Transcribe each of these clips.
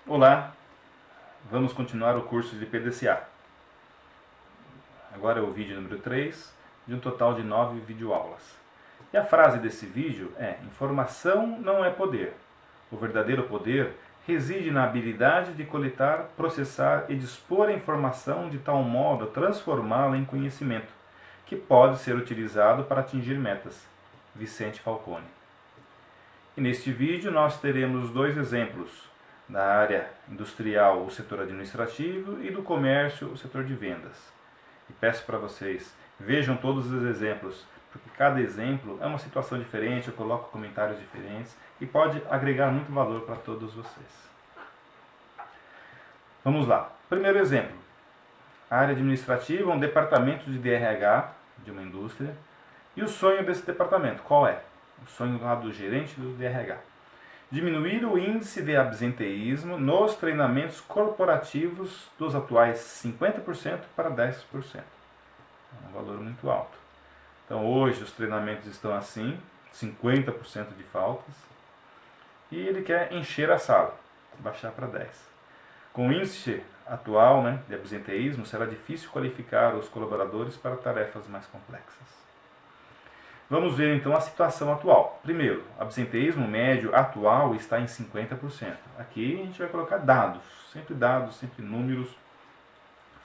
Olá, vamos continuar o curso de PDCA. Agora é o vídeo número 3, de um total de 9 videoaulas. E a frase desse vídeo é: informação não é poder. O verdadeiro poder reside na habilidade de coletar, processar e dispor a informação de tal modo a transformá-la em conhecimento, que pode ser utilizado para atingir metas. Vicente Falcone. E neste vídeo nós teremos dois exemplos: da área industrial, o setor administrativo, e do comércio, o setor de vendas. E peço para vocês, vejam todos os exemplos, porque cada exemplo é uma situação diferente, eu coloco comentários diferentes e pode agregar muito valor para todos vocês. Vamos lá. Primeiro exemplo. A área administrativa, um departamento de DRH de uma indústria. E o sonho desse departamento, qual é? O sonho lá do gerente do DRH. Diminuir o índice de absenteísmo nos treinamentos corporativos dos atuais 50% para 10%. É um valor muito alto. Então hoje os treinamentos estão assim, 50% de faltas, e ele quer encher a sala, baixar para 10%. Com o índice atual, de absenteísmo, será difícil qualificar os colaboradores para tarefas mais complexas. Vamos ver então a situação atual. Primeiro, o absenteísmo médio atual está em 50%. Aqui a gente vai colocar dados, sempre números,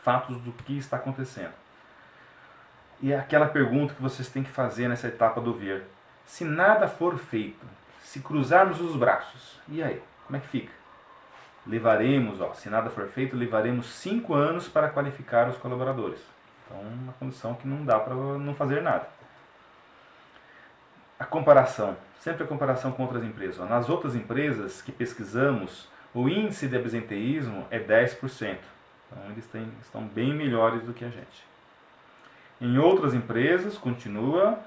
fatos do que está acontecendo. E é aquela pergunta que vocês têm que fazer nessa etapa do ver. Se nada for feito, se cruzarmos os braços, e aí? Como é que fica? Se nada for feito, levaremos 5 anos para qualificar os colaboradores. Então, uma condição que não dá para não fazer nada. A comparação, sempre a comparação com outras empresas. Nas outras empresas que pesquisamos, o índice de absenteísmo é 10%. Então eles estão bem melhores do que a gente. Em outras empresas, continua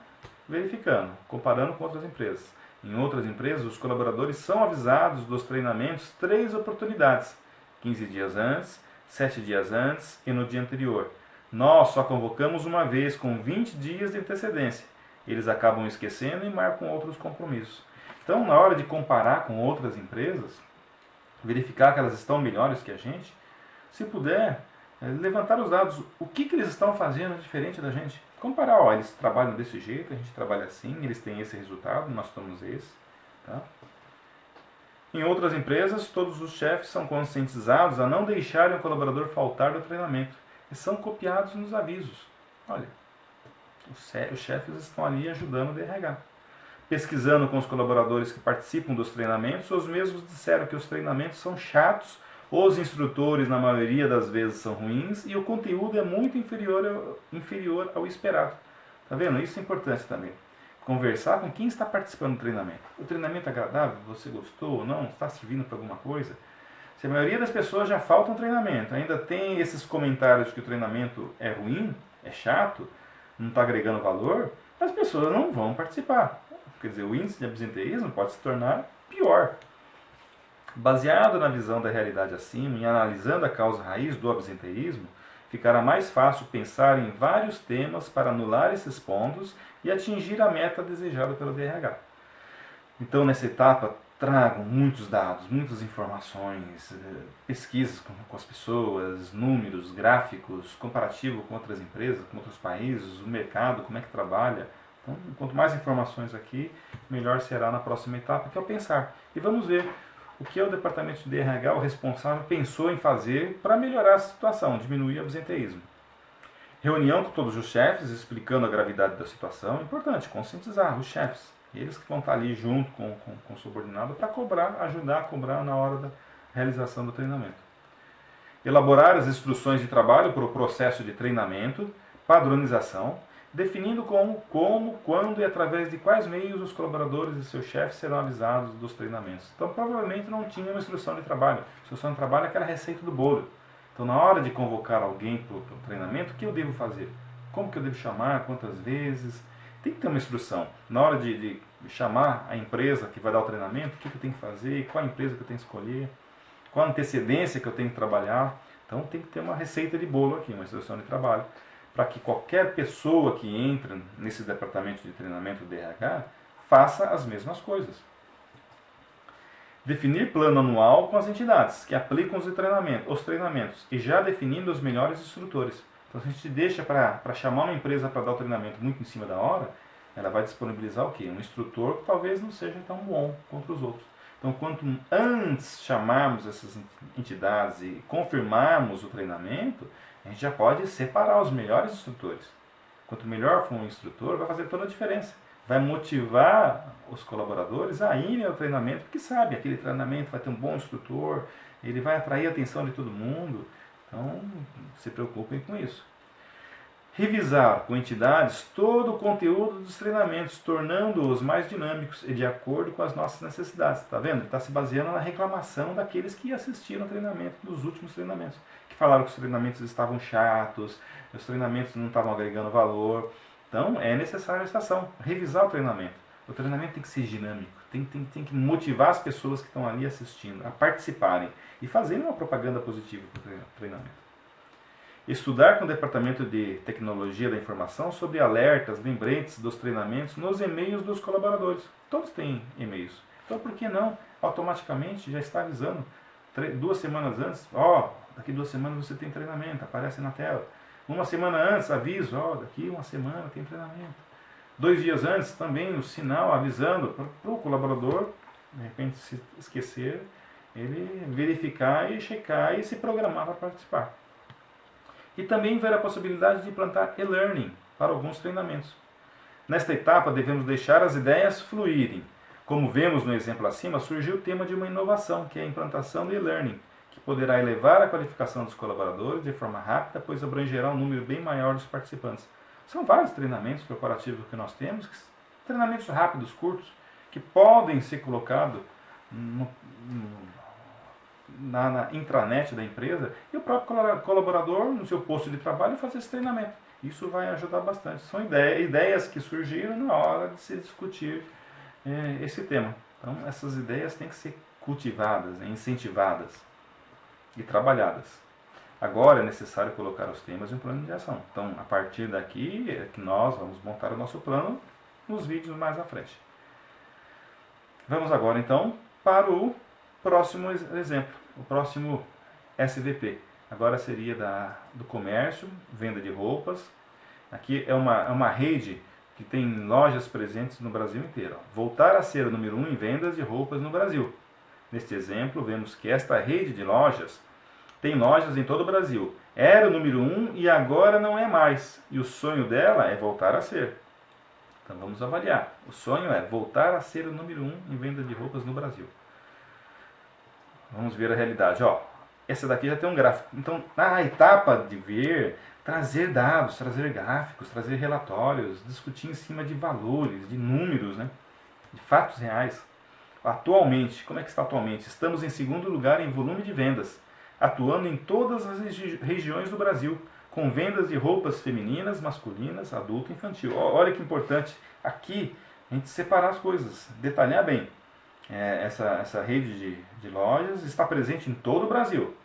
verificando, comparando com outras empresas. Em outras empresas, os colaboradores são avisados dos treinamentos 3 oportunidades: 15 dias antes, 7 dias antes e no dia anterior. Nós só convocamos uma vez com 20 dias de antecedência. Eles acabam esquecendo e marcam outros compromissos. Então, na hora de comparar com outras empresas, verificar que elas estão melhores que a gente, se puder, levantar os dados. O que eles estão fazendo diferente da gente? Comparar, eles trabalham desse jeito, a gente trabalha assim, eles têm esse resultado, nós temos esse. Tá? Em outras empresas, todos os chefes são conscientizados a não deixarem o colaborador faltar do treinamento. E são copiados nos avisos. Olha, os chefes estão ali ajudando o DRH. Pesquisando com os colaboradores que participam dos treinamentos, os mesmos disseram que os treinamentos são chatos, os instrutores na maioria das vezes são ruins e o conteúdo é muito inferior ao esperado. Tá vendo? Isso é importante também. Conversar com quem está participando do treinamento. O treinamento é agradável? Você gostou ou não? Está servindo para alguma coisa? Se a maioria das pessoas já falta um treinamento, ainda tem esses comentários de que o treinamento é ruim, é chato, não está agregando valor, as pessoas não vão participar. Quer dizer, o índice de absenteísmo pode se tornar pior. Baseado na visão da realidade acima e analisando a causa raiz do absenteísmo, ficará mais fácil pensar em vários temas para anular esses pontos e atingir a meta desejada pelo DRH. Então, nessa etapa, trago muitos dados, muitas informações, pesquisas com as pessoas, números, gráficos, comparativo com outras empresas, com outros países, o mercado, como é que trabalha. Então, quanto mais informações aqui, melhor será na próxima etapa, que é o pensar. E vamos ver o que o departamento de DRH, o responsável, pensou em fazer para melhorar a situação, diminuir o absenteísmo. Reunião com todos os chefes, explicando a gravidade da situação. Importante, conscientizar os chefes. Eles que vão estar ali junto com o subordinado para cobrar, ajudar a cobrar na hora da realização do treinamento. Elaborar as instruções de trabalho para o processo de treinamento, padronização, definindo como, quando e através de quais meios os colaboradores e seus chefes serão avisados dos treinamentos. Então, provavelmente não tinha uma instrução de trabalho. A instrução de trabalho é aquela receita do bolo. Então, na hora de convocar alguém para o treinamento, o que eu devo fazer? Como que eu devo chamar? Quantas vezes? Tem que ter uma instrução. Na hora de chamar a empresa que vai dar o treinamento, o que eu tenho que fazer, qual a empresa que eu tenho que escolher, qual a antecedência que eu tenho que trabalhar. Então tem que ter uma receita de bolo aqui, uma instrução de trabalho, para que qualquer pessoa que entra nesse departamento de treinamento do DRH faça as mesmas coisas. Definir plano anual com as entidades que aplicam os treinamentos e já definindo os melhores instrutores. Então, se a gente deixa para chamar uma empresa para dar o treinamento muito em cima da hora, ela vai disponibilizar o quê? Um instrutor que talvez não seja tão bom quanto os outros. Então, quanto antes chamarmos essas entidades e confirmarmos o treinamento, a gente já pode separar os melhores instrutores. Quanto melhor for um instrutor, vai fazer toda a diferença. Vai motivar os colaboradores a irem ao treinamento, porque sabe, aquele treinamento vai ter um bom instrutor, ele vai atrair a atenção de todo mundo. Então, se preocupem com isso. Revisar com entidades todo o conteúdo dos treinamentos, tornando-os mais dinâmicos e de acordo com as nossas necessidades. Está vendo? Ele está se baseando na reclamação daqueles que assistiram ao treinamento dos últimos treinamentos, que falaram que os treinamentos estavam chatos, os treinamentos não estavam agregando valor. Então, é necessário essa ação, revisar o treinamento. O treinamento tem que ser dinâmico, tem que motivar as pessoas que estão ali assistindo a participarem e fazerem uma propaganda positiva para o treinamento. Estudar com o Departamento de Tecnologia da Informação sobre alertas, lembretes dos treinamentos nos e-mails dos colaboradores. Todos têm e-mails. Então, por que não automaticamente já está avisando 2 semanas antes? Daqui 2 semanas você tem treinamento, aparece na tela. 1 semana antes, aviso, daqui 1 semana tem treinamento. 2 dias antes, também o sinal avisando para o colaborador, de repente se esquecer, ele verificar e checar e se programar para participar. E também ver a possibilidade de implantar e-learning para alguns treinamentos. Nesta etapa, devemos deixar as ideias fluírem. Como vemos no exemplo acima, surgiu o tema de uma inovação, que é a implantação do e-learning, que poderá elevar a qualificação dos colaboradores de forma rápida, pois abrangerá um número bem maior dos participantes. São vários treinamentos corporativos que nós temos, treinamentos rápidos, curtos, que podem ser colocados na intranet da empresa e o próprio colaborador no seu posto de trabalho fazer esse treinamento. Isso vai ajudar bastante. São ideias que surgiram na hora de se discutir esse tema. Então, essas ideias têm que ser cultivadas, incentivadas e trabalhadas. Agora é necessário colocar os temas em um plano de ação. Então, a partir daqui é que nós vamos montar o nosso plano nos vídeos mais à frente. Vamos agora, então, para o próximo exemplo, o próximo SVP. Agora seria do comércio, venda de roupas. Aqui é uma rede que tem lojas presentes no Brasil inteiro. Voltar a ser o número 1 em vendas de roupas no Brasil. Neste exemplo, vemos que esta rede de lojas tem lojas em todo o Brasil. Era o número 1 e agora não é mais. E o sonho dela é voltar a ser. Então vamos avaliar. O sonho é voltar a ser o número 1 em venda de roupas no Brasil. Vamos ver a realidade. Essa daqui já tem um gráfico. Então, na etapa de ver, trazer dados, trazer gráficos, trazer relatórios, discutir em cima de valores, de números, de fatos reais. Atualmente, como é que está atualmente? Estamos em 2º lugar em volume de vendas, atuando em todas as regiões do Brasil, com vendas de roupas femininas, masculinas, adulto e infantil. Olha que importante aqui a gente separar as coisas, detalhar bem. Essa rede de lojas está presente em todo o Brasil.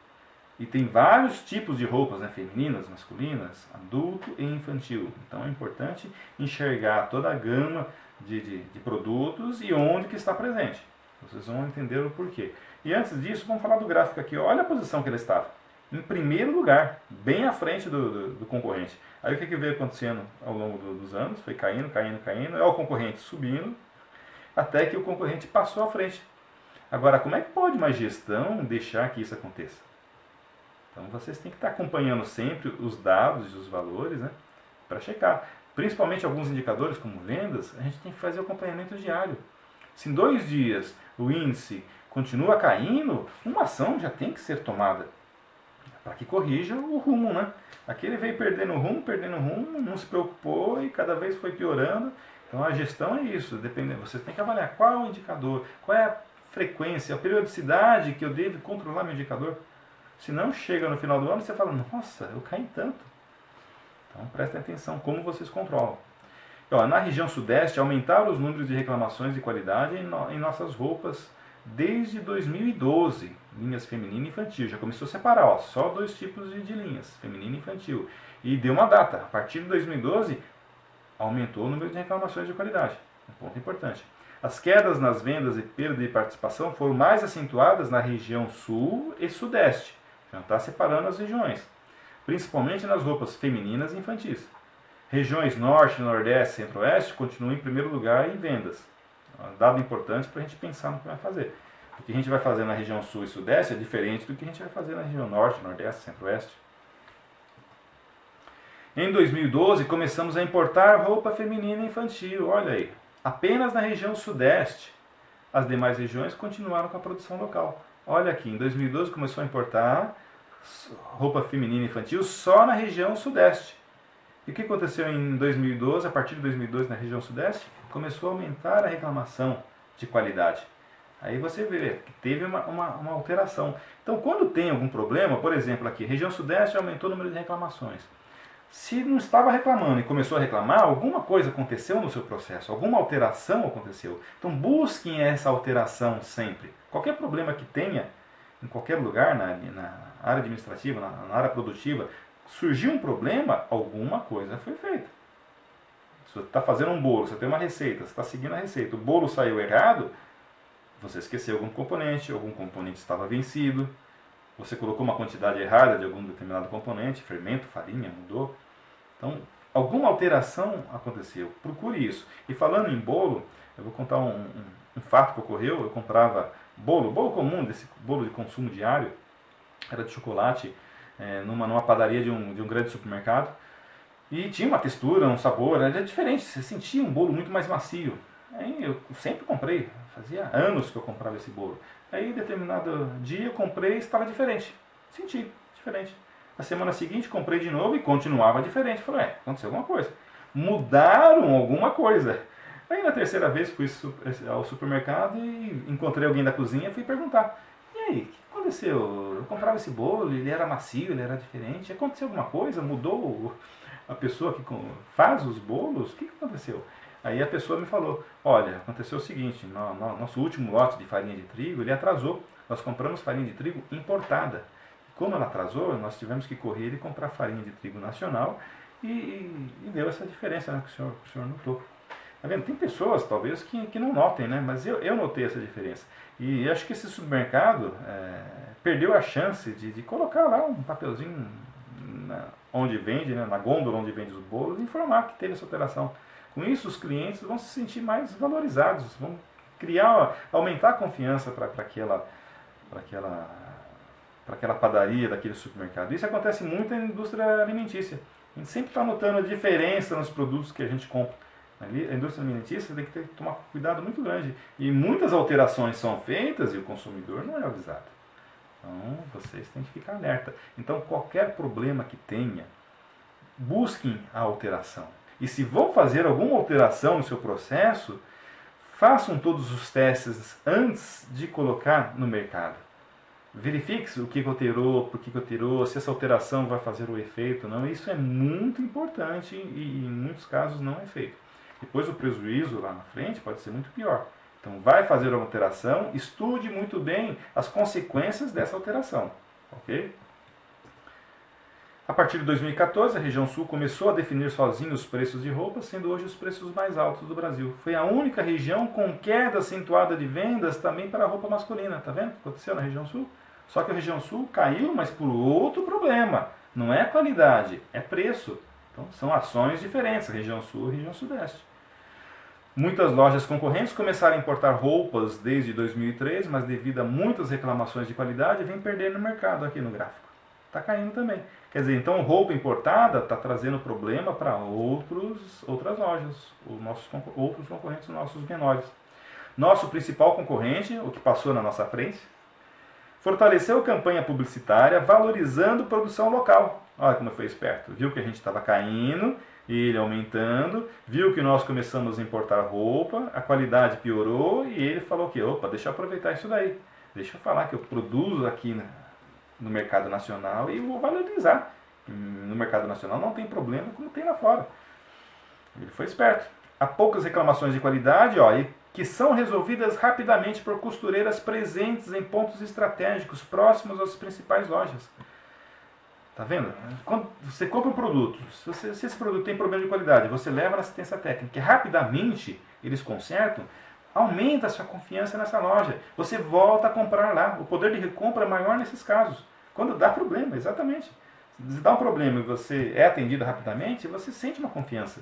E tem vários tipos de roupas, femininas, masculinas, adulto e infantil. Então é importante enxergar toda a gama de produtos e onde que está presente. Vocês vão entender o porquê. E antes disso, vamos falar do gráfico aqui. Olha a posição que ele estava. Em primeiro lugar, bem à frente do concorrente. Aí o que veio acontecendo ao longo dos anos? Foi caindo. É o concorrente subindo, até que o concorrente passou à frente. Agora, como é que pode uma gestão deixar que isso aconteça? Então, vocês têm que estar acompanhando sempre os dados e os valores, para checar. Principalmente alguns indicadores, como vendas, a gente tem que fazer o acompanhamento diário. Se em 2 dias o índice continua caindo, uma ação já tem que ser tomada para que corrija o rumo, Aqui ele veio perdendo rumo, não se preocupou e cada vez foi piorando. Então a gestão é isso, você tem que avaliar qual é o indicador, qual é a frequência, a periodicidade que eu devo controlar meu indicador. Se não chega no final do ano, você fala, nossa, eu caí tanto. Então prestem atenção como vocês controlam. Na região sudeste, aumentaram os números de reclamações de qualidade em nossas roupas desde 2012, linhas feminina e infantil. Já começou a separar, só 2 tipos de linhas, feminina e infantil. E deu uma data, a partir de 2012, aumentou o número de reclamações de qualidade. Um ponto importante. As quedas nas vendas e perda de participação foram mais acentuadas na região sul e sudeste. Já está separando as regiões. Principalmente nas roupas femininas e infantis. Regiões norte, nordeste e centro-oeste continuam em primeiro lugar em vendas. Um dado importante para a gente pensar no que vai fazer. O que a gente vai fazer na região sul e sudeste é diferente do que a gente vai fazer na região norte, nordeste e centro-oeste. Em 2012, começamos a importar roupa feminina e infantil. Olha aí, apenas na região sudeste. As demais regiões continuaram com a produção local. Olha aqui, em 2012 começou a importar roupa feminina e infantil só na região sudeste. E o que aconteceu em 2012? A partir de 2012 na região sudeste, começou a aumentar a reclamação de qualidade. Aí você vê que teve uma alteração. Então, quando tem algum problema, por exemplo aqui, região sudeste aumentou o número de reclamações. Se não estava reclamando e começou a reclamar, alguma coisa aconteceu no seu processo, alguma alteração aconteceu. Então busquem essa alteração sempre. Qualquer problema que tenha, em qualquer lugar, na área administrativa, na área produtiva, surgiu um problema, alguma coisa foi feita. Se você está fazendo um bolo, você tem uma receita, você está seguindo a receita, o bolo saiu errado, você esqueceu algum componente estava vencido, você colocou uma quantidade errada de algum determinado componente, fermento, farinha, mudou. Então, alguma alteração aconteceu. Procure isso. E falando em bolo, eu vou contar um fato que ocorreu. Eu comprava bolo comum, desse bolo de consumo diário, era de chocolate, numa padaria de um grande supermercado. E tinha uma textura, um sabor, era diferente. Você sentia um bolo muito mais macio. Aí eu sempre comprei, fazia anos que eu comprava esse bolo. Aí, em determinado dia, eu comprei e estava diferente. Senti diferente. Na semana seguinte, comprei de novo e continuava diferente. Falei, aconteceu alguma coisa. Mudaram alguma coisa. Aí, na terceira vez, fui ao supermercado e encontrei alguém da cozinha e fui perguntar. E aí, o que aconteceu? Eu comprava esse bolo, ele era macio, ele era diferente. Aconteceu alguma coisa? Mudou a pessoa que faz os bolos? O que aconteceu? Aí a pessoa me falou, olha, aconteceu o seguinte, nosso último lote de farinha de trigo, ele atrasou. Nós compramos farinha de trigo importada. Como ela atrasou, nós tivemos que correr e comprar farinha de trigo nacional e deu essa diferença, né, que o senhor notou. Tá vendo? Tem pessoas, talvez, que não notem, né, mas eu notei essa diferença. E acho que esse supermercado perdeu a chance de colocar lá um papelzinho onde vende, né, na gôndola onde vende os bolos, e informar que teve essa alteração. Com isso, os clientes vão se sentir mais valorizados, vão aumentar a confiança para aquela padaria, daquele supermercado. Isso acontece muito na indústria alimentícia. A gente sempre está notando a diferença nos produtos que a gente compra. A indústria alimentícia tem que tomar cuidado muito grande. E muitas alterações são feitas e o consumidor não é avisado. Então, vocês têm que ficar alerta. Então, qualquer problema que tenha, busquem a alteração. E se vão fazer alguma alteração no seu processo, façam todos os testes antes de colocar no mercado. Verifique o que alterou, por que alterou, se essa alteração vai fazer o efeito ou não. Isso é muito importante e em muitos casos não é feito. Depois o prejuízo lá na frente pode ser muito pior. Então vai fazer uma alteração, estude muito bem as consequências dessa alteração. Ok? A partir de 2014, a região sul começou a definir sozinha os preços de roupas, sendo hoje os preços mais altos do Brasil. Foi a única região com queda acentuada de vendas também para a roupa masculina. Tá vendo o que aconteceu na região sul? Só que a região sul caiu, mas por outro problema. Não é qualidade, é preço. Então são ações diferentes, região sul e região sudeste. Muitas lojas concorrentes começaram a importar roupas desde 2003, mas devido a muitas reclamações de qualidade, vem perdendo no mercado aqui no gráfico. Está caindo também. Quer dizer, então roupa importada está trazendo problema para outras lojas, outros concorrentes nossos menores. Nosso principal concorrente, o que passou na nossa frente, fortaleceu a campanha publicitária valorizando produção local. Olha como foi esperto. Viu que a gente estava caindo, ele aumentando, viu que nós começamos a importar roupa, a qualidade piorou e ele falou que, opa, deixa eu aproveitar isso daí. Deixa eu falar que eu produzo aqui no mercado nacional e vou valorizar. No mercado nacional não tem problema como tem lá fora. Ele foi esperto. Há poucas reclamações de qualidade, que são resolvidas rapidamente por costureiras presentes em pontos estratégicos próximos às principais lojas. Tá vendo? Quando você compra um produto, se esse produto tem problema de qualidade, você leva na assistência técnica, que rapidamente eles consertam, aumenta a sua confiança nessa loja. Você volta a comprar lá. O poder de recompra é maior nesses casos. Quando dá problema, exatamente. Se dá um problema e você é atendido rapidamente, você sente uma confiança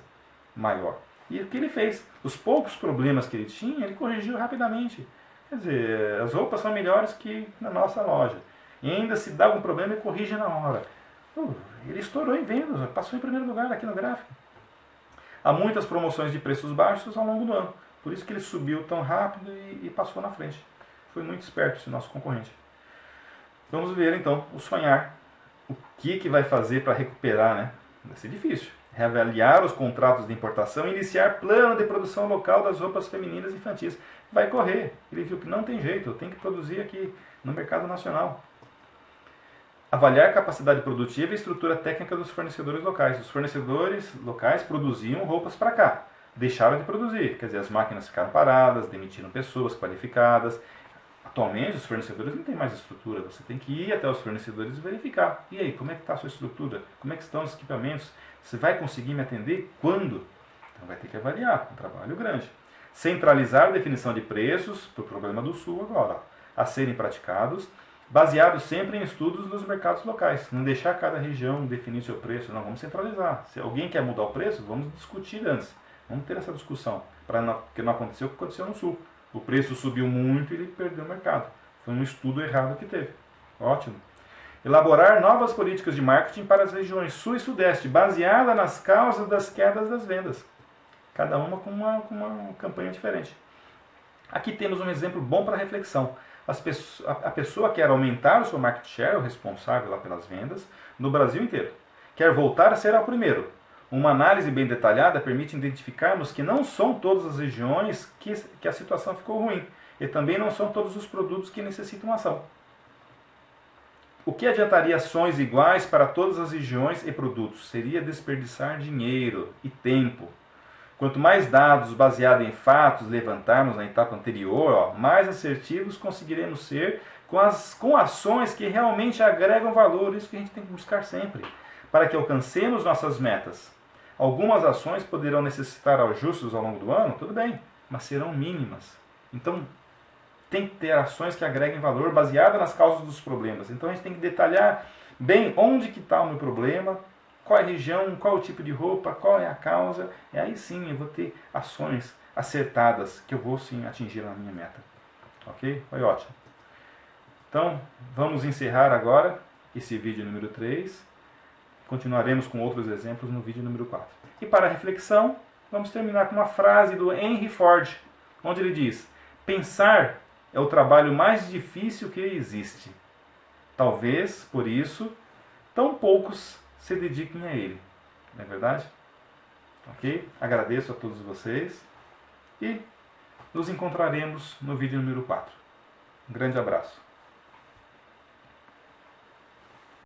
maior. E o que ele fez? Os poucos problemas que ele tinha, ele corrigiu rapidamente. Quer dizer, as roupas são melhores que na nossa loja. E ainda se dá algum problema, ele corrige na hora. Ele estourou em vendas, passou em primeiro lugar aqui no gráfico. Há muitas promoções de preços baixos ao longo do ano. Por isso que ele subiu tão rápido e passou na frente. Foi muito esperto esse nosso concorrente. Vamos ver então o sonhar. O que vai fazer para recuperar, né? Vai ser difícil. Reavaliar os contratos de importação e iniciar plano de produção local das roupas femininas e infantis. Vai correr. Ele viu que não tem jeito, eu tenho que produzir aqui no mercado nacional. Avaliar a capacidade produtiva e estrutura técnica dos fornecedores locais. Os fornecedores locais produziam roupas para cá. Deixaram de produzir, quer dizer, as máquinas ficaram paradas, demitiram pessoas qualificadas. Atualmente, os fornecedores não têm mais estrutura. Você tem que ir até os fornecedores e verificar. E aí, como é que está a sua estrutura? Como é que estão os equipamentos? Você vai conseguir me atender? Quando? Então vai ter que avaliar, um trabalho grande. Centralizar a definição de preços, para o problema do Sul agora, a serem praticados, baseado sempre em estudos dos mercados locais. Não deixar cada região definir seu preço, não, vamos centralizar. Se alguém quer mudar o preço, vamos discutir antes. Vamos ter essa discussão, porque não aconteceu o que aconteceu no Sul. O preço subiu muito e ele perdeu o mercado. Foi um estudo errado que teve. Ótimo. Elaborar novas políticas de marketing para as regiões Sul e Sudeste, baseada nas causas das quedas das vendas. Cada uma com uma campanha diferente. Aqui temos um exemplo bom para reflexão. A pessoa quer aumentar o seu market share, o responsável lá pelas vendas, no Brasil inteiro. Quer voltar a ser ao primeiro. Uma análise bem detalhada permite identificarmos que não são todas as regiões que a situação ficou ruim. E também não são todos os produtos que necessitam ação. O que adiantaria ações iguais para todas as regiões e produtos? Seria desperdiçar dinheiro e tempo. Quanto mais dados baseados em fatos levantarmos na etapa anterior, mais assertivos conseguiremos ser com ações que realmente agregam valor. Isso que a gente tem que buscar sempre, para que alcancemos nossas metas. Algumas ações poderão necessitar ajustes ao longo do ano, tudo bem, mas serão mínimas. Então, tem que ter ações que agreguem valor baseadas nas causas dos problemas. Então, a gente tem que detalhar bem onde que está o meu problema, qual é a região, qual é o tipo de roupa, qual é a causa. E aí sim eu vou ter ações acertadas que eu vou sim atingir a minha meta. Ok? Foi ótimo. Então, vamos encerrar agora esse vídeo número 3. Continuaremos com outros exemplos no vídeo número 4. E para a reflexão, vamos terminar com uma frase do Henry Ford, onde ele diz: pensar é o trabalho mais difícil que existe. Talvez, por isso, tão poucos se dediquem a ele. Não é verdade? Ok? Agradeço a todos vocês e nos encontraremos no vídeo número 4. Um grande abraço.